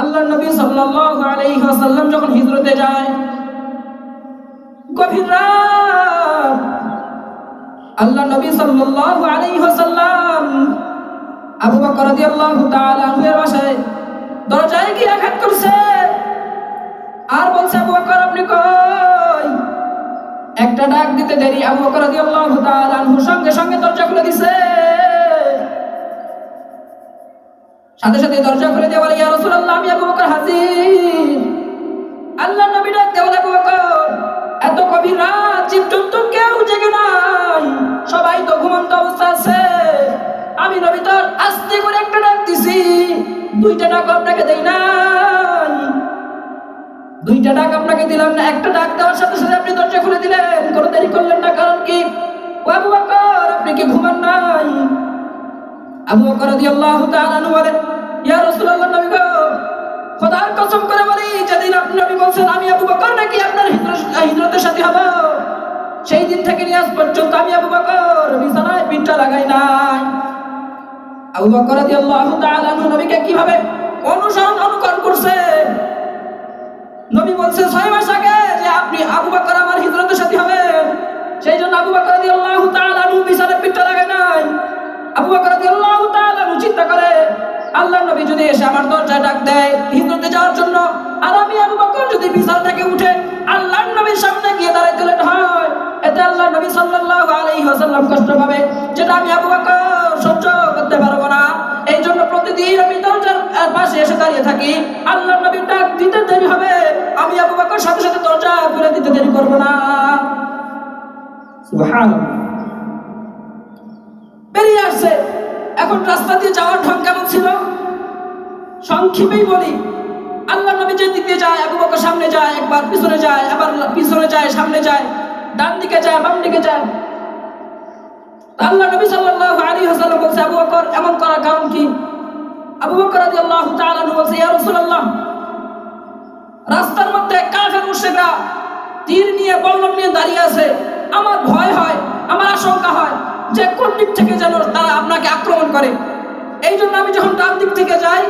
আল্লাহর নবী সাল্লাল্লাহু আলাইহি ওয়াসাল্লাম যখন হিজরতে যায়, গভীর রাত, আল্লাহর নবী সাল্লাল্লাহু আলাইহি ওয়াসাল্লাম আবু বকর রাদিয়াল্লাহু তাআলা আনহুর বাসায় দরজায় গিয়ে আঘাত করছে আর বলছে, আবু বকর আপনি কই? একটা ডাক দিতে দেরি, আবু বকর রাদিয়াল্লাহু তাআলা আনহু সঙ্গে সঙ্গে দরজা খুলে দিছে। সাথে সাথে দরজা খুলে দিয়ে বলে, ইয়া রাসূলুল্লাহ, আমি আবু বকর হাজির। আল্লাহর নবী ডাক দিয়ে বলে, আবু বকর, এত গভীর রাত, জীবজন্তু কেউ জেগে নাই, সবাই তো ঘুমন্ত অবস্থা আছে। আমি নবী তো আস্তে করে একটা ডাক দিছি, দুইটা ডাক আপনাকে দেই নাই, দুইটা ডাক আপনাকে দিলাম না, একটা ডাক দেওয়ার সাথে সাথে আপনি দরজা খুলে দিলেন, কোনো দেরি করলেন না, কারণ কি? ও আবু বকর, আপনি কি ঘুমান নাই? আবু বকর রাদিয়াল্লাহু তাআলা আনহু বলে, ইয়া রাসূলুল্লাহ, নবী গো, খোদার কসম করে বলি, যেদিন আপনি নবী বলছেন আমি আবু বকর নাকি আপনার হিজরতের সাথী হব, সেই দিন থেকে নিয়ে আজ পর্যন্ত আমি আবু বকর বিছানায় পিঠটা লাগাই নাই। আবু বকর রাদিয়াল্লাহু তাআলা আনহু নবীকে কিভাবে অনুকরণ করছে। নবী বলছে 6 মাস আগে যে আপনি আবু বকর আমার হিজরতের সাথী হবেন, সেই জন্য আবু বকর রাদিয়াল্লাহু তাআলা আনহু বিছানায় পিঠটা লাগাই নাই। আবু বকর রাদিয়াল্লাহু তাআলা আনহু চিন্তা করে, আল্লাহর নবী যদি এসে আমার দরজায় ডাক দেয় হিজরতে যাওয়ার জন্য, আর আমি আবু বকর যদি বিছানা থেকে উঠে আল্লাহর নবীর সামনে গিয়ে দাঁড়াইতে লেট হয়, এতে আল্লাহর নবী সাল্লাল্লাহু আলাইহি ওয়াসাল্লাম কষ্ট পাবে, যেটা আমি আবু বকর সহ্য করতে পারবো না। এই জন্য প্রতিদিন আমি দরজার পাশে এসে দাঁড়িয়ে থাকি, আল্লাহর নবীর ডাক দিতে দেরি হবে, আমি আবু বকর সাথে সাথে দরজা খুলে দিতে দেরি করব না। সুবহানাল্লাহ। বেরিয়ে আসছে। এখন রাস্তা দিয়ে যাওয়ার ঢং কেমন ছিল? সংক্ষেপেই বলি, আল্লাহর নবী যে দিকে যায়, আবু বকর সামনে যায়, একবার পিছনে যায়, আবার পিছনে যায়, সামনে যায়, ডান দিকে যায়, বাম দিকে যায়। আল্লাহর নবী সাল্লাল্লাহু আলাইহি ওয়াসাল্লাম বলছে, আবু বকর এমন করার কারণ কি? আবু বকর রাদিয়াল্লাহু তাআলা বলছে, ইয়া রাসূলুল্লাহ, রাস্তার মধ্যে কাফের মুশরিকরা তীর নিয়ে, বল্লম নিয়ে দাঁড়িয়ে আছে, আমার ভয় হয়, আমার আশঙ্কা হয় যে কোন দিক থেকে যেন তারা আপনাকে আক্রমণ করে। এই জন্য আমি যখন ডান দিক থেকে যাই,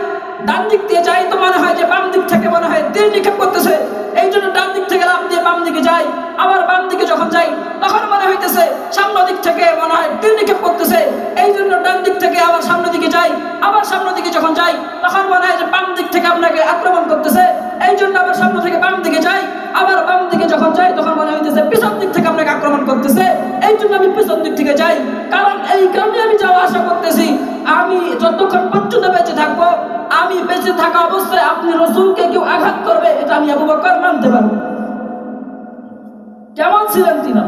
ডান দিক দিয়ে যাই তো মনে হয় যে বাম দিক থেকে মনে হয় তীর নিক্ষেপ করতেছে, এই জন্য ডান দিক থেকে লাফ দিয়ে বাম দিকে যাই। আবার বাম দিকে যখন যাই তখন মনে হইতেছে সামনের দিক থেকে মনে হয় তীর নিক্ষেপ করতেছে, এই জন্য ডান দিক থেকে আবার সামনের দিকে যাই। আবার সামনের দিকে যখন যাই তখন মনে হয় যে বাম দিক থেকে আপনাকে আক্রমণ করতেছে, এই জন্য আবার সামনে থেকে বাম দিকে যাই। আবার বাম দিকে যখন যাই তখন মনে হইতেছে পিছন দিক থেকে আপনাকে আক্রমণ করতেছে, এই জন্য আমি পিছন দিক থেকে যাই। কারণ এই কারণে আমি যাওয়া আসা করতেছি, আমি যতক্ষণ পর্যন্ত বেঁচে থাকবো, আমি বেঁচে থাকা অবস্থায় আপনি রাসূলকে কেউ আঘাত করবে, এটা আমি আবু বকর মানতে পারবো। কেমন ছিলেন তিনি?